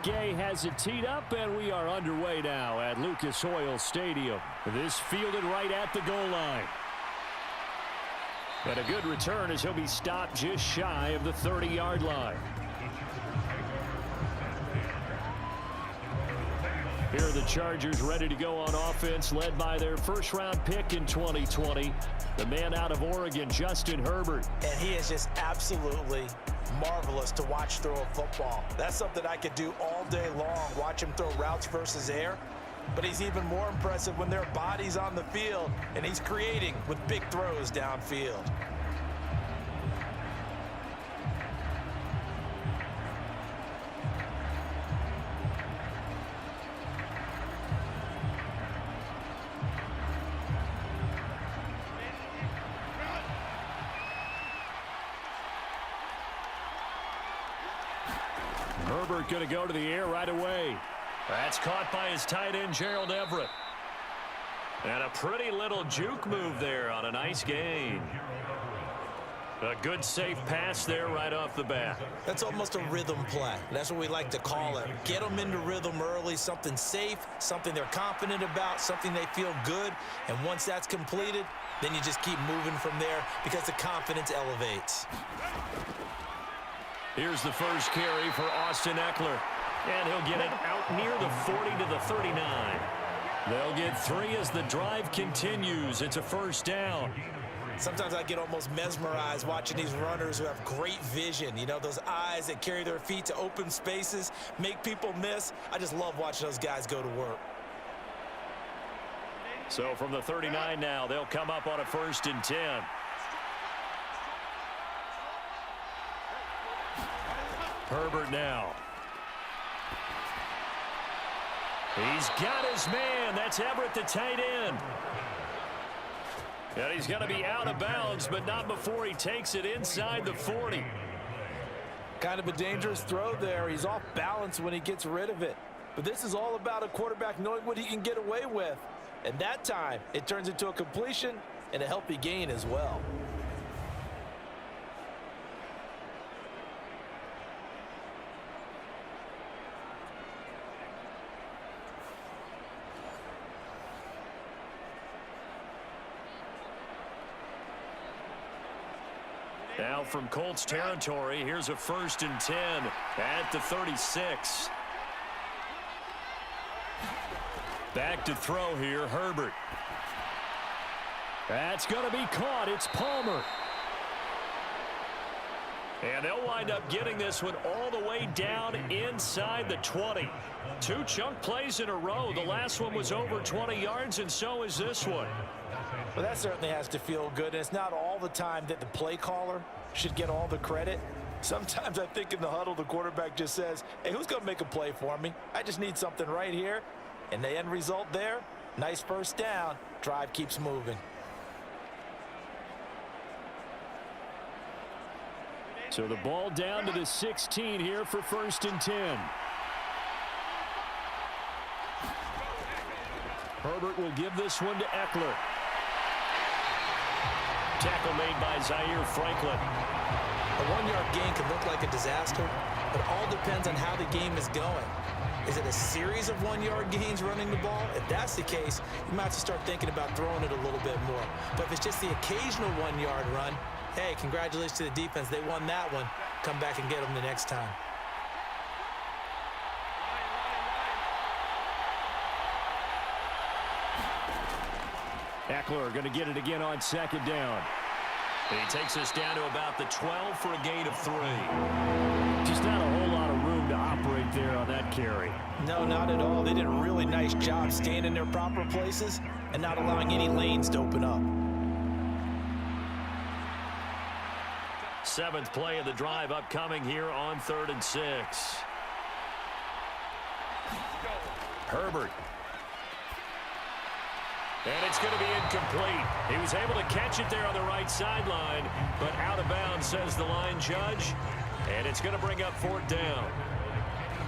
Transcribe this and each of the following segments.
A has it teed up, and we are underway now at Lucas Oil Stadium. This fielded right at the goal line. And a good return as he'll be stopped just shy of the 30-yard line. Here are the Chargers ready to go on offense, led by their first-round pick in 2020, the man out of Oregon, Justin Herbert. And he is just absolutely marvelous to watch throw a football. That's something I could do all day long, watch him throw routes versus air. But he's even more impressive when there are bodies on the field, and he's creating with big throws downfield. Herbert going to go to the air right away. That's caught by his tight end, Gerald Everett. And a pretty little juke move there on a nice gain. A good safe pass there right off the bat. That's almost a rhythm play. That's what we like to call it. Get them into rhythm early, something safe, something they're confident about, something they feel good. And once that's completed, then you just keep moving from there because the confidence elevates. Here's the first carry for Austin Eckler. And he'll get it out near the 40 to the 39. They'll get 3 as the drive continues. It's a first down. Sometimes I get almost mesmerized watching these runners who have great vision. You know, those eyes that carry their feet to open spaces, make people miss. I just love watching those guys go to work. So from the 39 now, they'll come up on a 1st and 10. Herbert now. He's got his man. That's Everett, the tight end. And he's going to be out of bounds, but not before he takes it inside the 40. Kind of a dangerous throw there. He's off balance when he gets rid of it. But this is all about a quarterback knowing what he can get away with. And that time, it turns into a completion and a healthy gain as well. Now from Colts territory, here's a 1st and 10 at the 36. Back to throw here, Herbert. That's going to be caught. It's Palmer. And they'll wind up getting this one all the way down inside the 20. 2 chunk plays in a row. The last one was over 20 yards, and so is this one. Well, that certainly has to feel good. And it's not all the time that the play caller should get all the credit. Sometimes I think in the huddle, the quarterback just says, hey, who's going to make a play for me? I just need something right here. And the end result there, nice first down. Drive keeps moving. So the ball down to the 16 here for 1st and 10. Herbert will give this one to Eckler. Tackle made by Zaire Franklin. A 1-yard gain can look like a disaster, but it all depends on how the game is going. Is it a series of 1-yard gains running the ball? If that's the case, you might have to start thinking about throwing it a little bit more. But if it's just the occasional 1-yard run, hey, congratulations to the defense. They won that one. Come back and get them the next time. Eckler going to get it again on 2nd down. And he takes us down to about the 12 for a gain of 3. Just not a whole lot of room to operate there on that carry. No, not at all. They did a really nice job staying in their proper places and not allowing any lanes to open up. 7th play of the drive upcoming here on 3rd and 6. Herbert. And it's going to be incomplete. He was able to catch it there on the right sideline, but out of bounds, says the line judge. And it's going to bring up 4th down.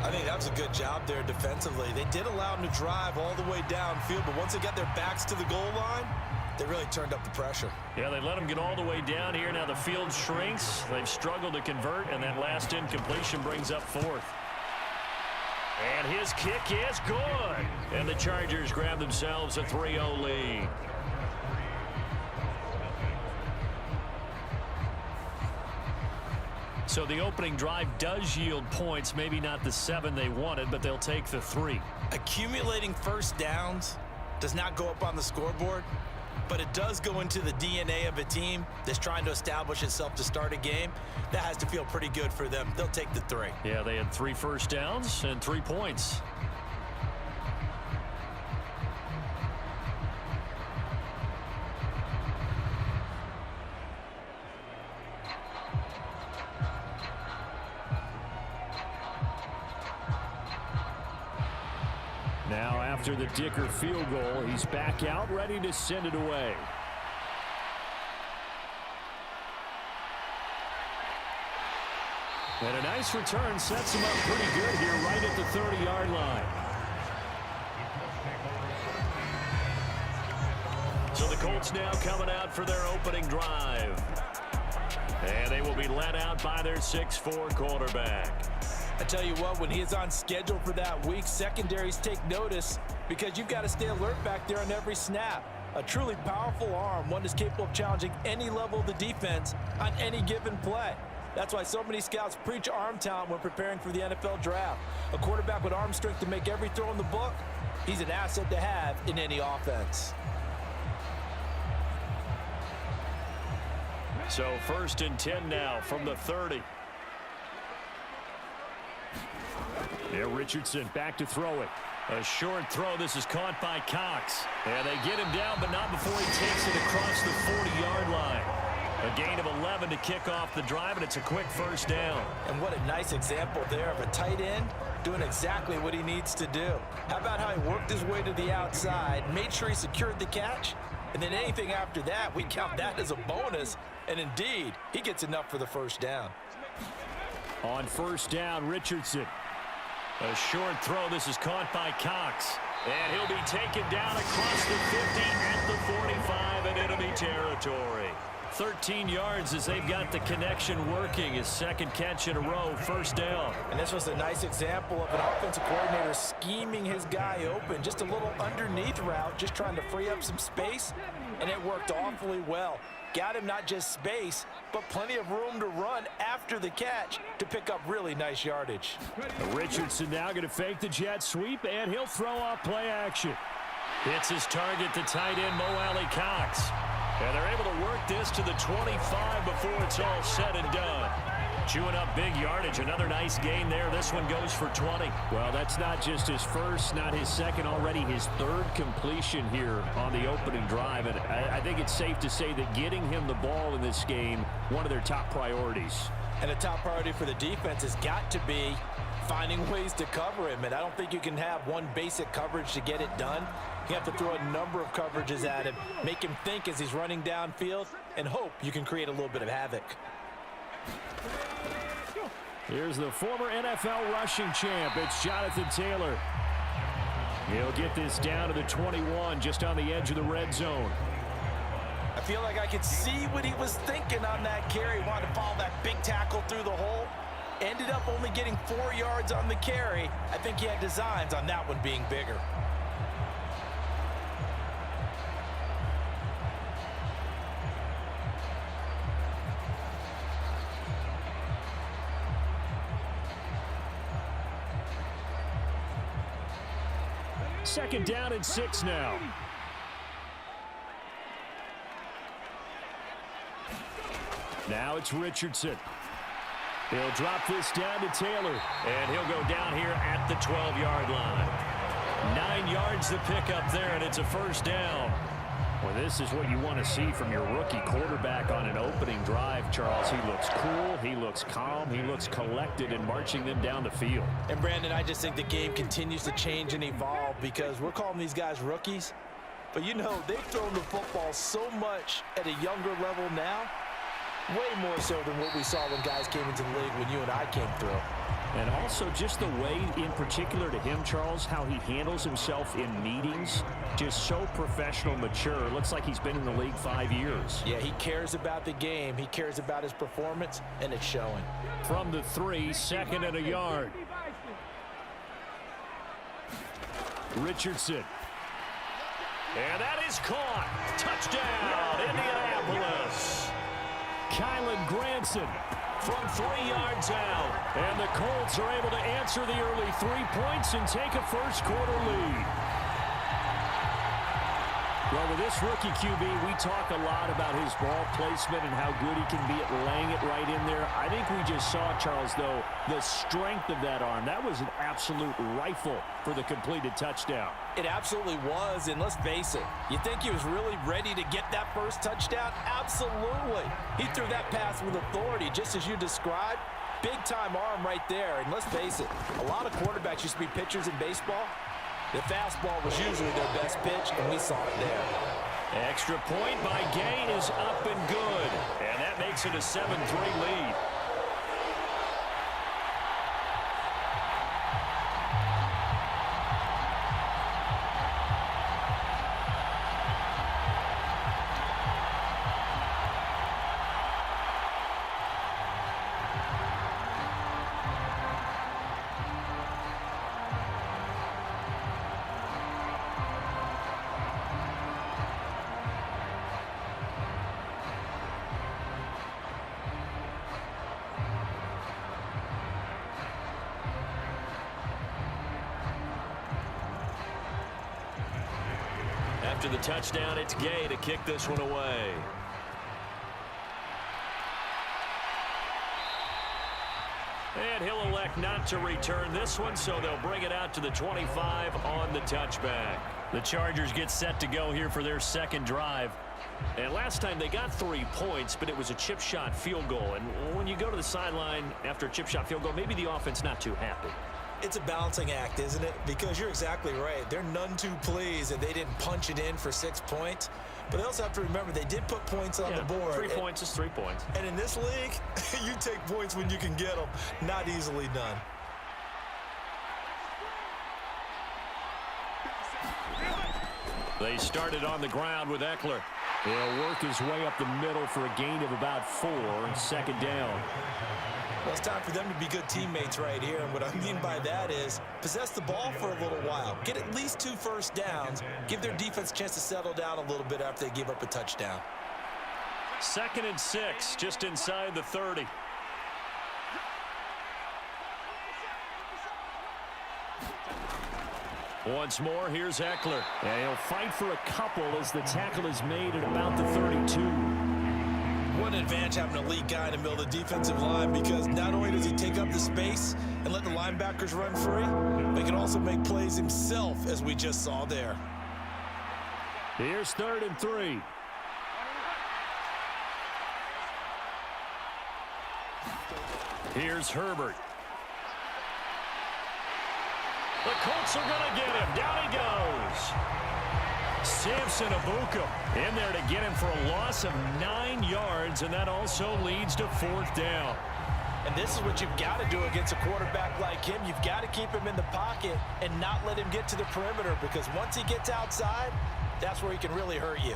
I think that was a good job there defensively. They did allow him to drive all the way downfield, but once they got their backs to the goal line, they really turned up the pressure. Yeah, they let him get all the way down here. Now the field shrinks. They've struggled to convert, and that last incompletion brings up 4th. And his kick is good. And the Chargers grab themselves a 3-0 lead. So the opening drive does yield points, maybe not the 7 they wanted, but they'll take the 3. Accumulating first downs does not go up on the scoreboard, but it does go into the DNA of a team that's trying to establish itself to start a game. That has to feel pretty good for them. They'll take the 3. Yeah, they had 3 first downs and 3 points. Now after the Dicker field goal, he's back out, ready to send it away. And a nice return sets him up pretty good here right at the 30-yard line. So the Colts now coming out for their opening drive. And they will be led out by their 6'4" quarterback. I tell you what, when he is on schedule for that week, secondaries take notice because you've got to stay alert back there on every snap. A truly powerful arm, one that's capable of challenging any level of the defense on any given play. That's why so many scouts preach arm talent when preparing for the NFL draft. A quarterback with arm strength to make every throw in the book, he's an asset to have in any offense. So 1st and 10 now from the 30. Yeah, Richardson back to throw it. A short throw. This is caught by Cox. And they get him down, but not before he takes it across the 40-yard line. A gain of 11 to kick off the drive, and it's a quick first down. And what a nice example there of a tight end doing exactly what he needs to do. How about how he worked his way to the outside, made sure he secured the catch, and then anything after that, we count that as a bonus. And indeed, he gets enough for the first down. On first down, Richardson. A short throw. This is caught by Cox. And he'll be taken down across the 50 at the 45 in enemy territory. 13 yards as they've got the connection working. His second catch in a row, first down. And this was a nice example of an offensive coordinator scheming his guy open. Just a little underneath route, just trying to free up some space, and it worked awfully well. Got him not just space, but plenty of room to run after the catch to pick up really nice yardage. Richardson now going to fake the jet sweep, and he'll throw off play action. Hits his target, the tight end, Mo Alley Cox. And they're able to work this to the 25 before it's all said and done. Chewing up big yardage. Another nice gain there. This one goes for 20. Well, that's not just his first, not his second, already his 3rd completion here on the opening drive. And I think it's safe to say that getting him the ball in this game, one of their top priorities. And a top priority for the defense has got to be finding ways to cover him. And I don't think you can have one basic coverage to get it done. You have to throw a number of coverages at him, make him think as he's running downfield, and hope you can create a little bit of havoc. Here's the former NFL rushing champ. It's Jonathan Taylor. He'll get this down to the 21, just on the edge of the red zone. I feel like I could see what he was thinking on that carry. Wanted to follow that big tackle through the hole. Ended up only getting 4 yards on the carry. I think he had designs on that one being bigger. Second down and 6 now. Now it's Richardson. He'll drop this down to Taylor, and he'll go down here at the 12-yard line. 9 yards to pick up there, and it's a first down. Well, this is what you want to see from your rookie quarterback on an opening drive, Charles. He looks cool, he looks calm, he looks collected in marching them down the field. And, Brandon, I just think the game continues to change and evolve because we're calling these guys rookies. But, you know, they've thrown the football so much at a younger level now, way more so than what we saw when guys came into the league when you and I came through. And also just the way, in particular to him, Charles, how he handles himself in meetings, just so professional, mature. Looks like he's been in the league 5 years. Yeah, he cares about the game. He cares about his performance, and it's showing. From the 3, 2nd and a yard. Richardson. And that is caught. Touchdown, Indianapolis. Kylan Granson from 3 yards out. And the Colts are able to answer the early 3 points and take a first-quarter lead. Well, with this rookie QB, we talk a lot about his ball placement and how good he can be at laying it right in there. I think we just saw, Charles, though, the strength of that arm. That was an absolute rifle for the completed touchdown. It absolutely was, and let's face it, you think he was really ready to get that first touchdown? Absolutely. He threw that pass with authority, just as you described. Big-time arm right there, and let's face it, a lot of quarterbacks used to be pitchers in baseball. The fastball was usually their best pitch, and we saw it there. Extra point by Gay is up and good. And that makes it a 7-3 lead. After the touchdown, it's Gay to kick this one away. And he'll elect not to return this one, so they'll bring it out to the 25 on the touchback. The Chargers get set to go here for their second drive. And last time they got 3 points, but it was a chip shot field goal. And when you go to the sideline after a chip shot field goal, maybe the offense not too happy. It's a balancing act, isn't it? Because you're exactly right. They're none too pleased that they didn't punch it in for 6 points. But they also have to remember they did put points on the board. 3 points is 3 points. And in this league, you take points when you can get them. Not easily done. They started on the ground with Eckler. He'll work his way up the middle for a gain of about 4, second down. Well, it's time for them to be good teammates right here. And what I mean by that is possess the ball for a little while. Get at least 2 first downs. Give their defense a chance to settle down a little bit after they give up a touchdown. 2nd and 6, just inside the 30. Once more, here's Eckler. And he'll fight for a couple as the tackle is made at about the 32. What an advantage having a elite guy in the middle of the defensive line, because not only does he take up the space and let the linebackers run free, but he can also make plays himself, as we just saw there. Here's 3rd and 3. Here's Herbert. The Colts are going to get him. Down he goes. Samson Abuka in there to get him for a loss of 9 yards, and that also leads to 4th down. And this is what you've got to do against a quarterback like him. You've got to keep him in the pocket and not let him get to the perimeter, because once he gets outside, that's where he can really hurt you.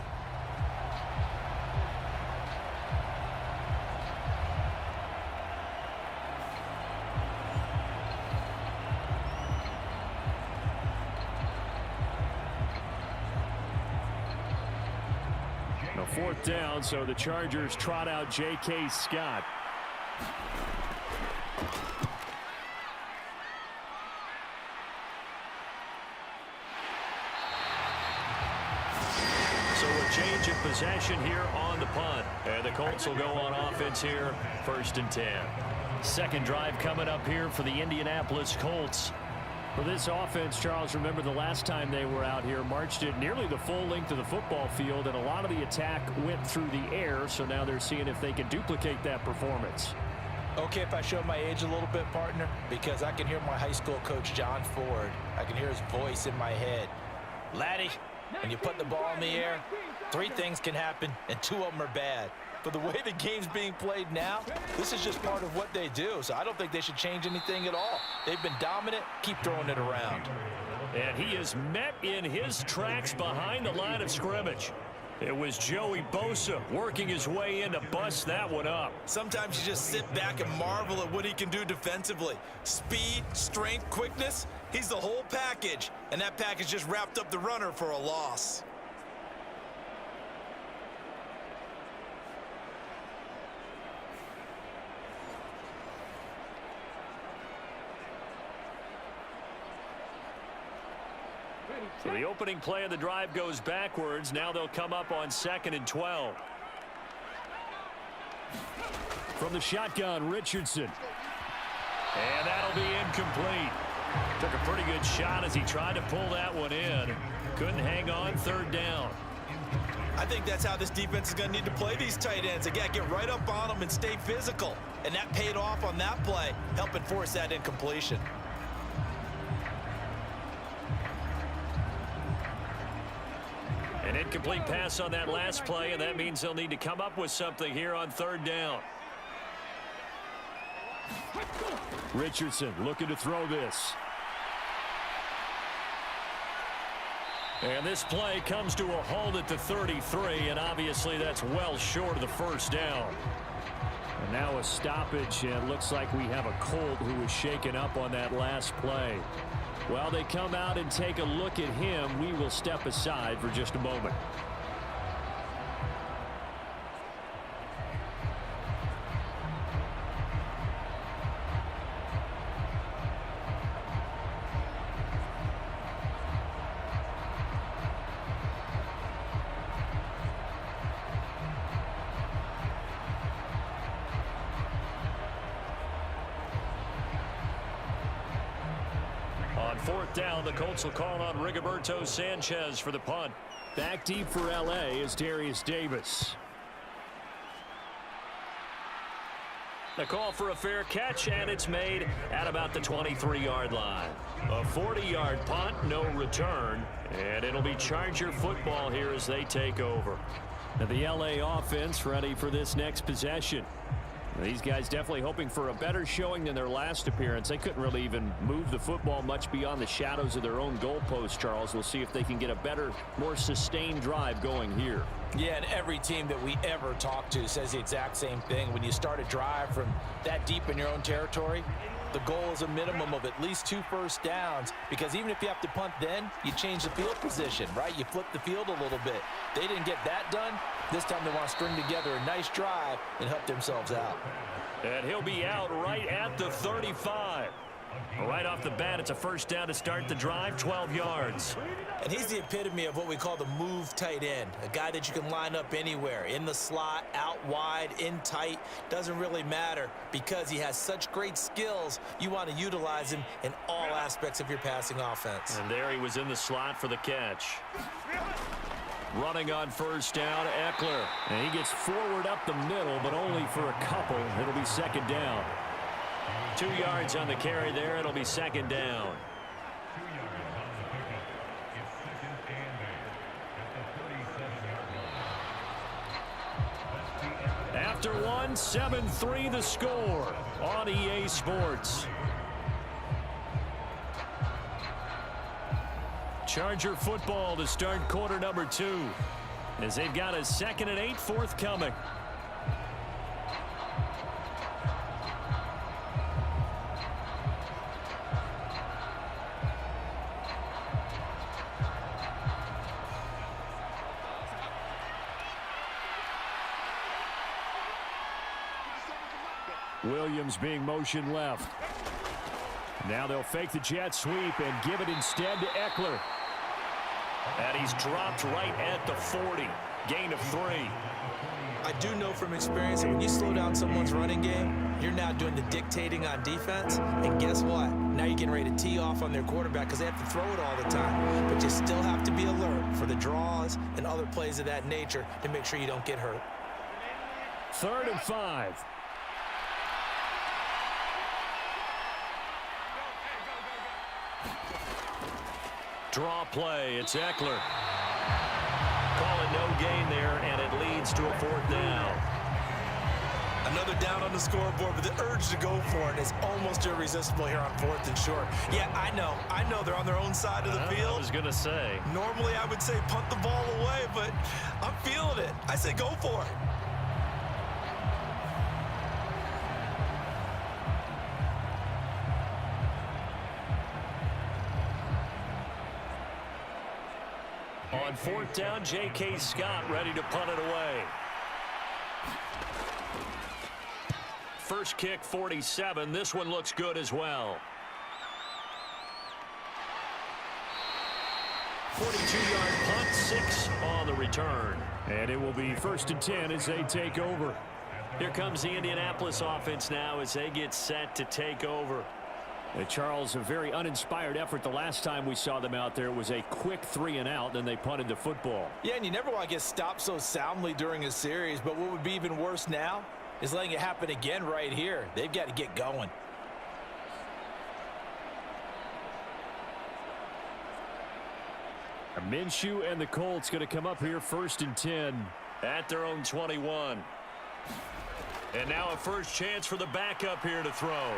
Now 4th down, so the Chargers trot out J.K. Scott. So a change of possession here on the punt. And the Colts will go on offense here, 1st and 10. Second drive coming up here for the Indianapolis Colts. For this offense, Charles, remember the last time they were out here, marched it nearly the full length of the football field, and a lot of the attack went through the air, so now they're seeing if they can duplicate that performance. Okay, if I show my age a little bit, partner, because I can hear my high school coach, John Ford. I can hear his voice in my head. Laddie, when you put the ball in the air, 3 things can happen, and 2 of them are bad. But the way the game's being played now, this is just part of what they do. So I don't think they should change anything at all. They've been dominant. Keep throwing it around. And he is met in his tracks behind the line of scrimmage. It was Joey Bosa working his way in to bust that one up. Sometimes you just sit back and marvel at what he can do defensively. Speed, strength, quickness, he's the whole package. And that package just wrapped up the runner for a loss. So the opening play of the drive goes backwards. Now they'll come up on 2nd and 12. From the shotgun, Richardson. And that'll be incomplete. Took a pretty good shot as he tried to pull that one in. Couldn't hang on, 3rd down. I think that's how this defense is going to need to play these tight ends. They got to get right up on them and stay physical. And that paid off on that play, helping force that incompletion. An incomplete pass on that last play, and that means they'll need to come up with something here on 3rd down. Richardson looking to throw this. And this play comes to a halt at the 33, and obviously that's well short of the 1st down. And now a stoppage, and it looks like we have a Colt who was shaken up on that last play. While they come out and take a look at him, we will step aside for just a moment. On 4th down, the Colts will call on Rigoberto Sanchez for the punt. Back deep for L.A. is Darius Davis. The call for a fair catch, and it's made at about the 23-yard line. A 40-yard punt, no return, and it'll be Charger football here as they take over. Now the L.A. offense ready for this next possession. These guys definitely hoping for a better showing than their last appearance. They couldn't really even move the football much beyond the shadows of their own goalpost, Charles. We'll see if they can get a better, more sustained drive going here. Yeah, and every team that we ever talk to says the exact same thing. When you start a drive from that deep in your own territory, the goal is a minimum of at least 2 first downs, because even if you have to punt then, you change the field position, right? You flip the field a little bit. They didn't get that done. This time they want to string together a nice drive and help themselves out. And he'll be out right at the 35. Right off the bat, it's a 1st down to start the drive, 12 yards. And he's the epitome of what we call the move tight end, a guy that you can line up anywhere, in the slot, out wide, in tight, doesn't really matter, because he has such great skills. You want to utilize him in all aspects of your passing offense. And there he was in the slot for the catch. Running on 1st down, Eckler. And he gets forward up the middle, but only for a couple. It'll be 2nd down. 2 yards on the carry there. It'll be 2nd down. After one, 7-3 the score on EA Sports. Charger football to start quarter number 2, as they've got a 2nd and 8 forthcoming. Williams being motion left. Now they'll fake the jet sweep and give it instead to Eckler. And he's dropped right at the 40. Gain of 3. I do know from experience that when you slow down someone's running game, you're now doing the dictating on defense. And guess what? Now you're getting ready to tee off on their quarterback because they have to throw it all the time. But you still have to be alert for the draws and other plays of that nature to make sure you don't get hurt. 3rd and 5. Draw play. It's Eckler. Call it no gain there, and it leads to a 4th down. Another down on the scoreboard, but the urge to go for it is almost irresistible here on 4th and short. Yeah, I know they're on their own side of the field. I was going to say. Normally, I would say punt the ball away, but I'm feeling it. I say go for it. On 4th down, J.K. Scott ready to punt it away. First kick, 47. This one looks good as well. 42-yard punt, 6 on the return. And it will be 1st and 10 as they take over. Here comes the Indianapolis offense now as they get set to take over. Charles, a very uninspired effort the last time we saw them out there. It was a quick 3-and-out, then they punted the football. Yeah, and you never want to get stopped so soundly during a series, but what would be even worse now is letting it happen again right here. They've got to get going. Minshew and the Colts going to come up here 1st and 10. At their own 21. And now a first chance for the backup here to throw.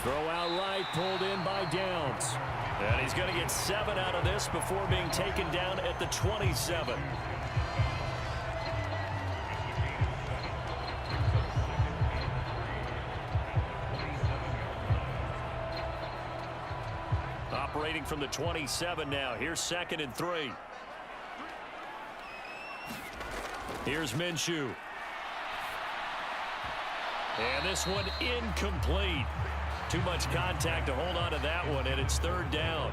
Throw out right, pulled in by Downs. And he's going to get 7 out of this before being taken down at the 27. Operating from the 27 now. Here's 2nd and 3. Here's Minshew. And this one incomplete. Too much contact to hold on to that one, and it's 3rd down.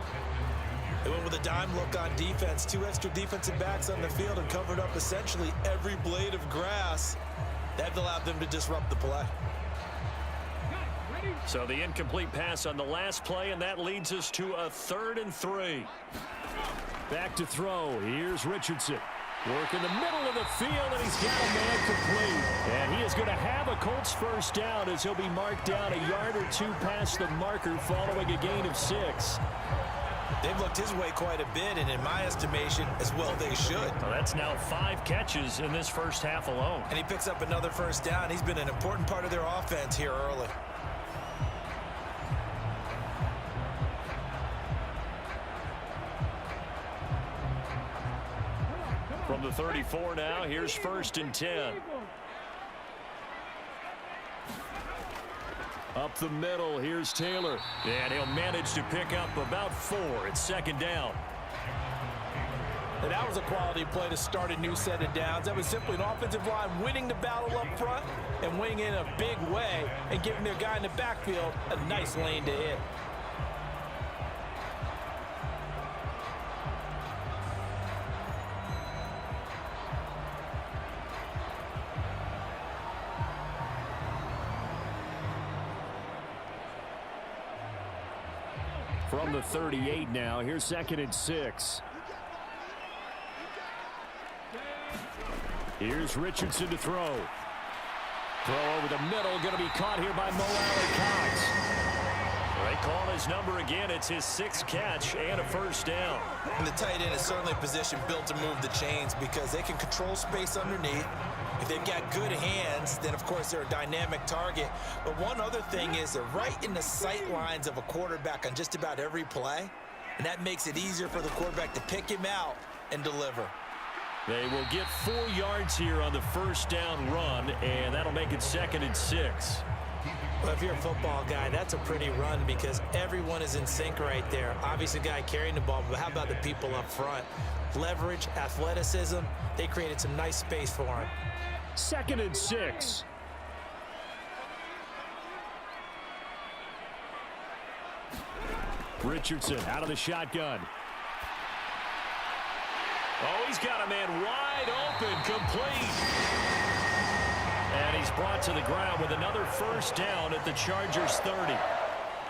They went with a dime look on defense. 2 extra defensive backs on the field and covered up essentially every blade of grass. That allowed them to disrupt the play. So the incomplete pass on the last play, and that leads us to a 3rd and 3. Back to throw. Here's Richardson. Work in the middle of the field, and he's got a man complete. And he is going to have a Colts first down as he'll be marked down a yard or 2 past the marker following a gain of 6. They've looked his way quite a bit, and in my estimation, as well they should. Well, that's now 5 catches in this first half alone. And he picks up another first down. He's been an important part of their offense here early. From the 34 now, here's 1st and 10. Up the middle, here's Taylor. And he'll manage to pick up about 4. It's 2nd down. And that was a quality play to start a new set of downs. That was simply an offensive line winning the battle up front and winning in a big way and giving their guy in the backfield a nice lane to hit. From the 38 now, here's 2nd and 6. Here's Richardson to throw. Throw over the middle, going to be caught here by Mo Alley-Cox. They call his number again. It's his 6th catch and a first down. And the tight end is certainly a position built to move the chains because they can control space underneath. If they've got good hands, then of course they're a dynamic target. But one other thing is they're right in the sight lines of a quarterback on just about every play. And that makes it easier for the quarterback to pick him out and deliver. They will get 4 yards here on the first down run, and that'll make it 2nd and 6. Well, if you're a football guy, that's a pretty run because everyone is in sync right there. Obviously, the guy carrying the ball, but how about the people up front? Leverage, athleticism, they created some nice space for him. 2nd and 6. Richardson out of the shotgun. Oh, he's got a man wide open, complete. And he's brought to the ground with another first down at the Chargers 30.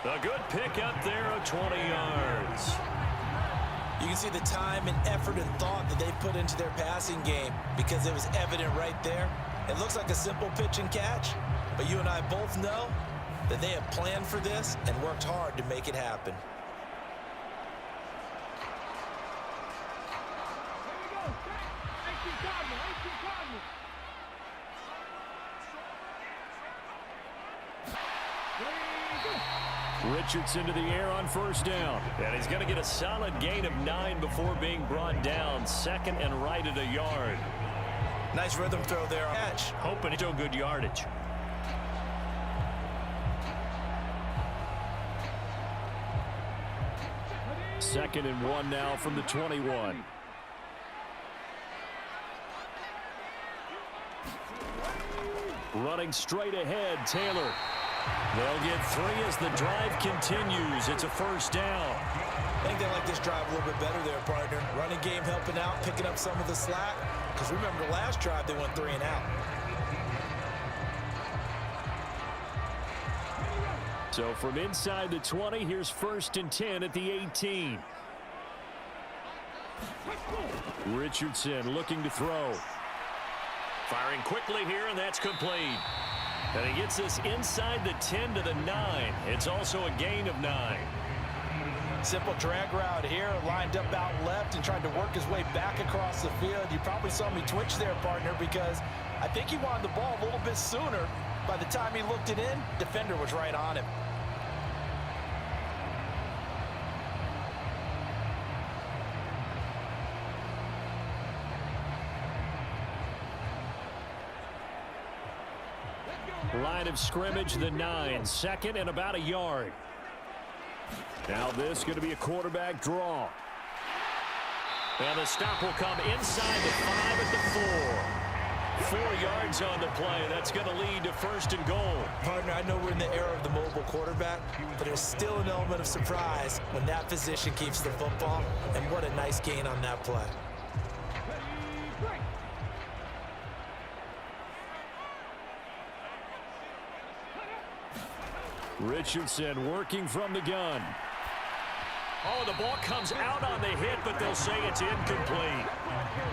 A good pickup there of 20 yards. You can see the time and effort and thought that they put into their passing game because it was evident right there. It looks like a simple pitch and catch, but you and I both know that they have planned for this and worked hard to make it happen. Richardson to the air on first down. And he's going to get a solid gain of 9 before being brought down. Second and right at a yard. Nice rhythm throw there. Catch. Hoping to show good yardage. Second and 1 now from the 21. Running straight ahead, Taylor. They'll get 3 as the drive continues. It's a first down. I think they like this drive a little bit better there, partner. Running game helping out, picking up some of the slack. Because remember, the last drive they went 3 and out. So from inside the 20, here's first and 10 at the 18. Richardson looking to throw. Firing quickly here, and that's complete. And he gets this inside the 10 to the 9. It's also a gain of 9. Simple drag route here, lined up out left and tried to work his way back across the field. You probably saw me twitch there, partner, because I think he wanted the ball a little bit sooner. By the time he looked it in, defender was right on him. Line of scrimmage, the 9. Second and about a yard. Now this going to be a quarterback draw. And the stop will come inside the 5 at the 4. 4 yards on the play. That's going to lead to first and goal. Partner, I know we're in the era of the mobile quarterback, but there's still an element of surprise when that position keeps the football. And what a nice gain on that play. Richardson working from the gun. Oh, the ball comes out on the hit, but they'll say it's incomplete.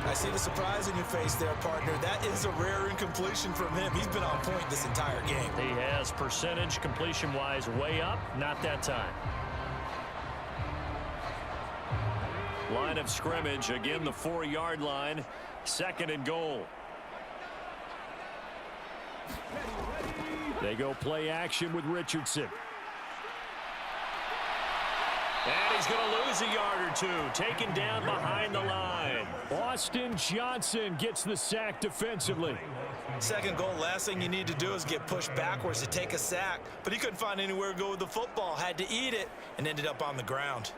I see the surprise in your face there, partner. That is a rare incompletion from him. He's been on point this entire game. He has percentage completion-wise way up. Not that time. Line of scrimmage, again the 4-yard line. Second and goal. They go play action with Richardson. And he's going to lose a yard or 2. Taken down behind the line. Austin Johnson gets the sack defensively. Second goal, last thing you need to do is get pushed backwards to take a sack. But he couldn't find anywhere to go with the football. Had to eat it and ended up on the ground.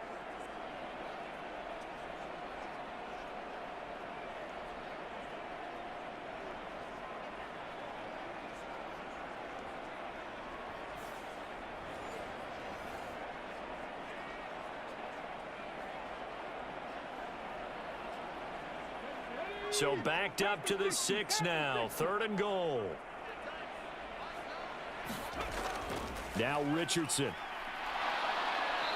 So backed up to the 6 now. Third and goal. Now Richardson.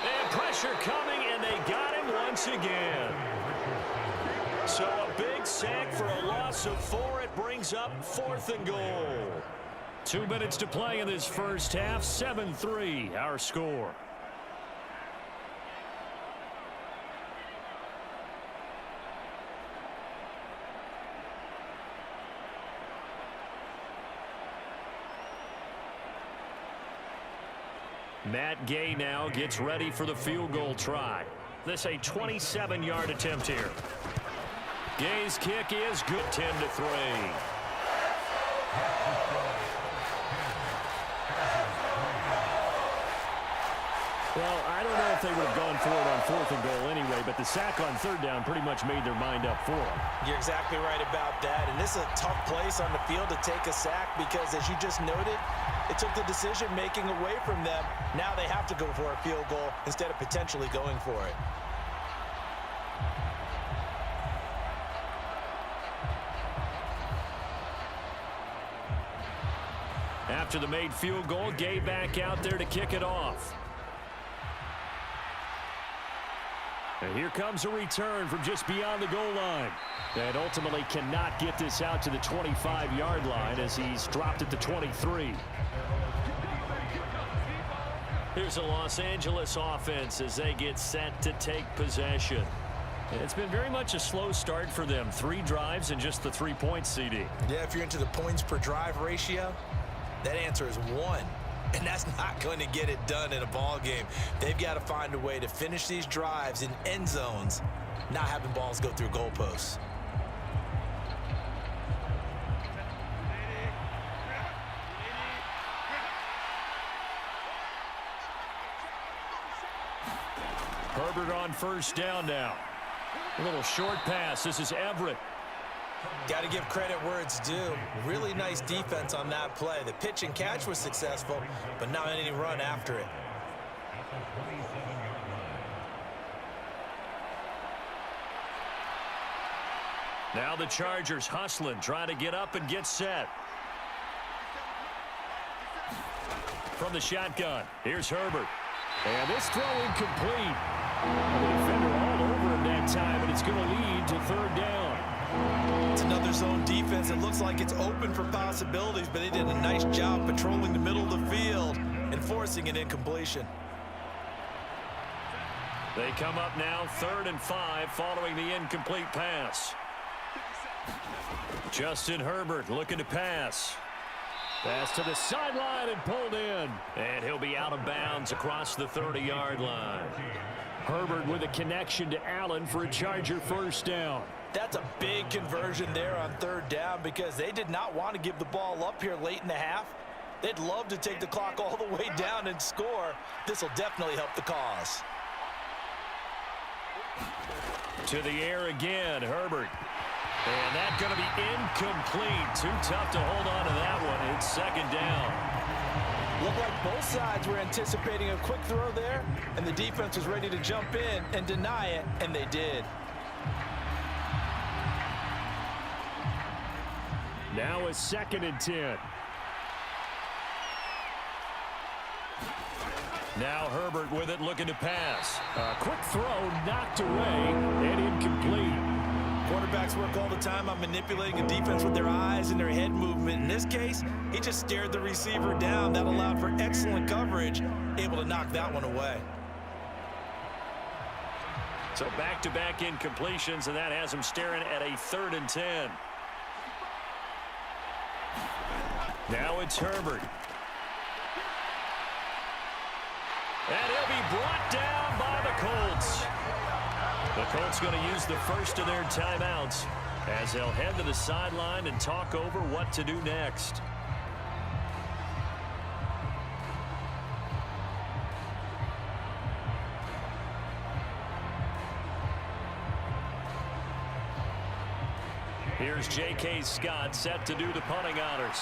And pressure coming, and they got him once again. So a big sack for a loss of 4. It brings up 4th and goal. 2 minutes to play in this first half. 7-3 our score. Matt Gay now gets ready for the field goal try. This a 27-yard attempt here. Gay's kick is good. 10-3. Well, I don't know if they would have gone for it on 4th and goal anyway, but the sack on 3rd down pretty much made their mind up for it. You're exactly right about that. And this is a tough place on the field to take a sack because, as you just noted, it took the decision-making away from them. Now they have to go for a field goal instead of potentially going for it. After the made field goal, Gay back out there to kick it off. And here comes a return from just beyond the goal line. And ultimately cannot get this out to the 25-yard line as he's dropped at the 23. Here's a Los Angeles offense as they get set to take possession. It's been very much a slow start for them. 3 drives and just the 3 points, CD. Yeah, if you're into the points per drive ratio, that answer is 1. And that's not going to get it done in a ball game. They've got to find a way to finish these drives in end zones, not having balls go through goalposts. Herbert on first down now. A little short pass. This is Everett. Got to give credit where it's due. Really nice defense on that play. The pitch and catch was successful, but not any run after it. Now the Chargers hustling, trying to get up and get set. From the shotgun, here's Herbert. And this throw incomplete. The defender all over him that time, and it's going to lead to third down. It's another zone defense. It looks like it's open for possibilities, but they did a nice job patrolling the middle of the field and forcing an incompletion. They come up now 3rd and 5 following the incomplete pass. Justin Herbert looking to pass. Pass to the sideline and pulled in. And he'll be out of bounds across the 30-yard line. Herbert with a connection to Allen for a Charger first down. That's a big conversion there on 3rd down because they did not want to give the ball up here late in the half. They'd love to take the clock all the way down and score. This will definitely help the cause. To the air again, Herbert. And that's going to be incomplete. Too tough to hold on to that one. It's 2nd down. Looked like both sides were anticipating a quick throw there, and the defense was ready to jump in and deny it, and they did. Now a 2nd and 10. Now Herbert with it, looking to pass. A quick throw knocked away and incomplete. Quarterbacks work all the time on manipulating a defense with their eyes and their head movement. In this case, he just stared the receiver down. That allowed for excellent coverage, able to knock that one away. So back-to-back incompletions, and that has him staring at a 3rd and 10. Now it's Herbert. And he'll be brought down by the Colts. The Colts going to use the first of their timeouts as they'll head to the sideline and talk over what to do next. Here's J.K. Scott set to do the punting honors.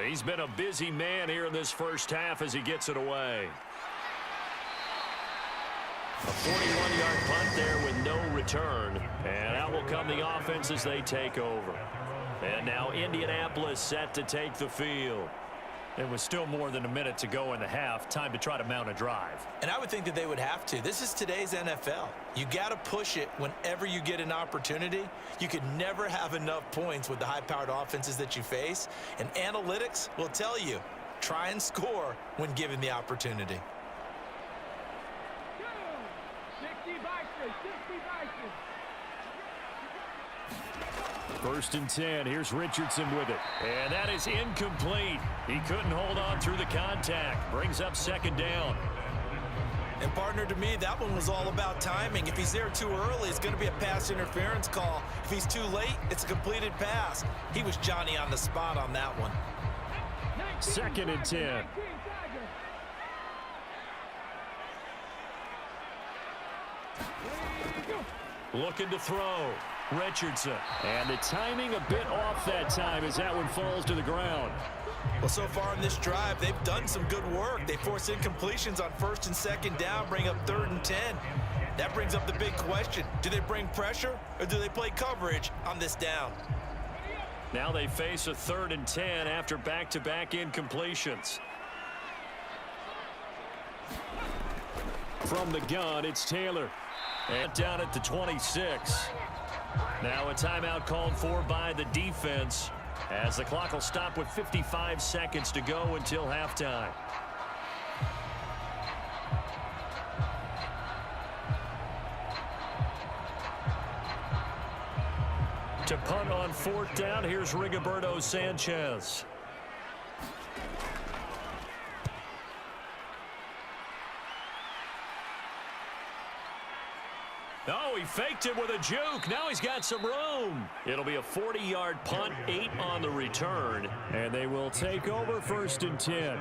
He's been a busy man here in this first half as he gets it away. A 41-yard punt there with no return. And out will come the offense as they take over. And now Indianapolis set to take the field. It was still more than a minute to go in the half. Time to try to mount a drive. And I would think that they would have to. This is today's NFL. You got to push it whenever you get an opportunity. You could never have enough points with the high-powered offenses that you face. And analytics will tell you, try and score when given the opportunity. 1st and 10. Here's Richardson with it. And that is incomplete. He couldn't hold on through the contact. Brings up 2nd down. And partner, to me, that one was all about timing. If he's there too early, it's going to be a pass interference call. If he's too late, it's a completed pass. He was Johnny on the spot on that one. 2nd and 10. Looking to throw. Richardson. And the timing a bit off that time as that one falls to the ground. Well, so far in this drive, they've done some good work. They force incompletions on 1st and 2nd down, bring up 3rd and 10. That brings up the big question. Do they bring pressure or do they play coverage on this down? Now they face a 3rd and 10 after back-to-back incompletions. From the gun, it's Taylor. And down at the 26. Now a timeout called for by the defense as the clock will stop with 55 seconds to go until halftime. To to punt on 4th down. Here's Rigoberto Sanchez. Oh, he faked it with a juke. Now he's got some room. It'll be a 40-yard punt, 8 on the return. And they will take over 1st and 10.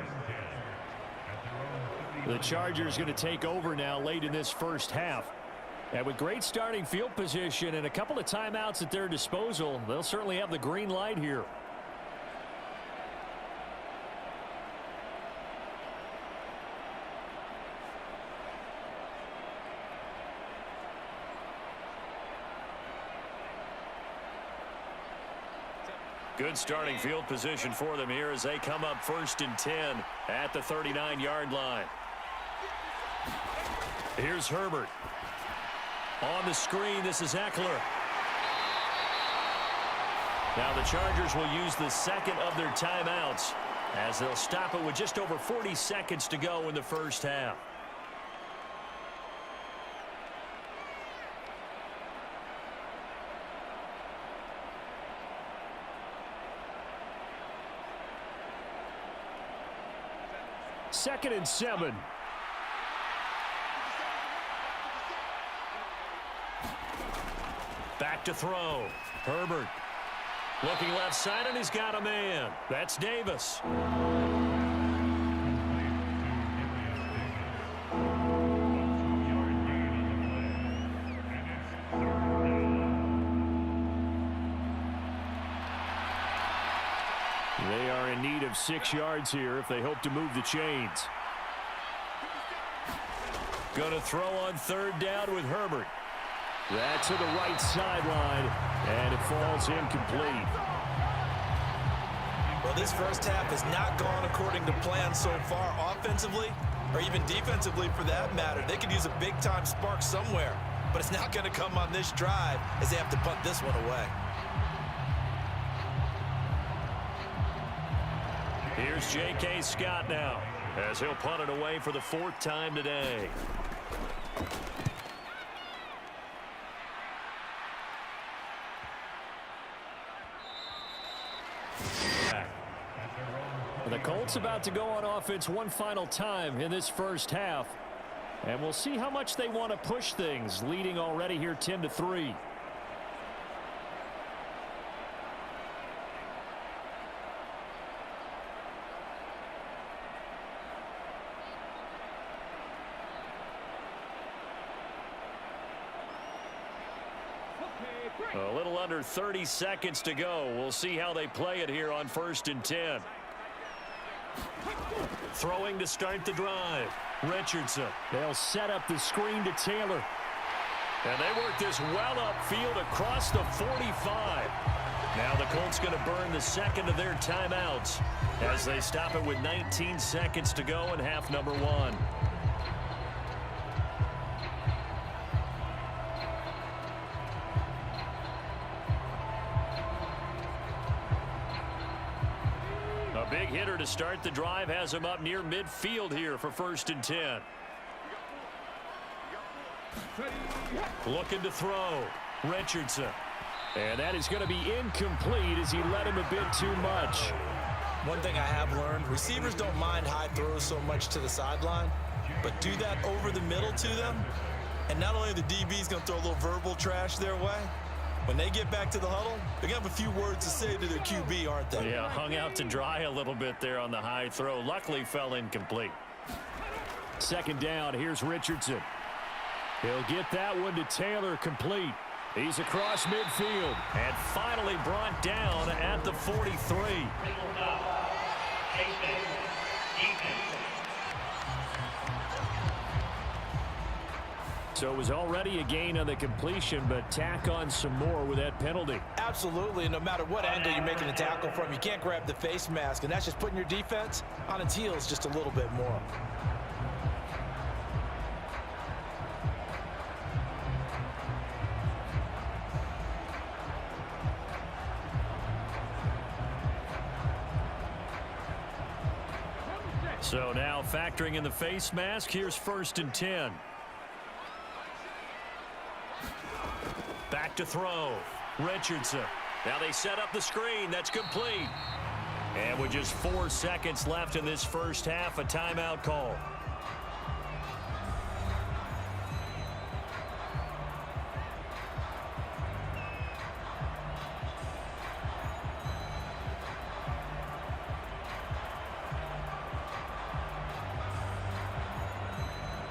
The Chargers going to take over now late in this first half. And with great starting field position and a couple of timeouts at their disposal, they'll certainly have the green light here. Good starting field position for them here as they come up 1st and 10 at the 39-yard line. Here's Herbert. On the screen, this is Eckler. Now the Chargers will use the second of their timeouts as they'll stop it with just over 40 seconds to go in the first half. Second and 7. Back to throw. Herbert. Looking left side, and he's got a man. That's Davis. They are in need of 6 yards here if they hope to move the chains. Going to throw on 3rd down with Herbert. That's to the right sideline, and it falls incomplete. Well, this first half has not gone according to plan so far offensively, or even defensively for that matter. They could use a big-time spark somewhere, but it's not going to come on this drive as they have to punt this one away. Here's J.K. Scott now as he'll punt it away for the 4th time today. The Colts about to go on offense one final time in this first half. And we'll see how much they want to push things, leading already here 10-3. A little under 30 seconds to go. We'll see how they play it here on 1st and 10. Throwing to start the drive. Richardson. They'll set up the screen to Taylor. And they work this well upfield across the 45. Now the Colts going to burn the second of their timeouts as they stop it with 19 seconds to go in half number 1. A big hitter to start the drive has him up near midfield here for 1st and 10. Looking to throw. Richardson. And that is going to be incomplete as he led him a bit too much. One thing I have learned, receivers don't mind high throws so much to the sideline, but do that over the middle to them, and not only are the DBs going to throw a little verbal trash their way, when they get back to the huddle, they're going to have a few words to say to their QB, aren't they? Yeah, hung out to dry a little bit there on the high throw. Luckily fell incomplete. Second down, here's Richardson. He'll get that one to Taylor, complete. He's across midfield. And finally brought down at the 43. So it was already a gain on the completion, but tack on some more with that penalty. Absolutely. No matter what angle you're making a tackle from, you can't grab the face mask, and that's just putting your defense on its heels just a little bit more. So now factoring in the face mask, here's 1st and 10. Back to throw. Richardson. Now they set up the screen. That's complete. And with just 4 seconds left in this first half, a timeout call.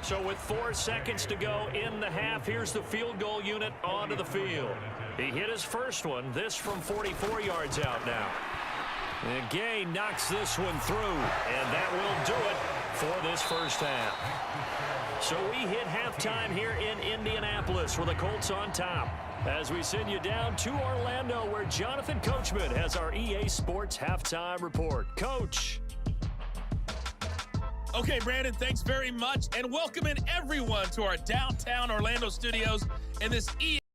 So with 4 seconds to go in the half, here's the field goal unit onto the field. He hit his first one, this from 44 yards out now. And Gay knocks this one through, and that will do it for this first half. So we hit halftime here in Indianapolis with the Colts on top. As we send you down to Orlando, where Jonathan Coachman has our EA Sports halftime report. Coach. Okay, Brandon, thanks very much, and welcome in everyone to our downtown Orlando studios in this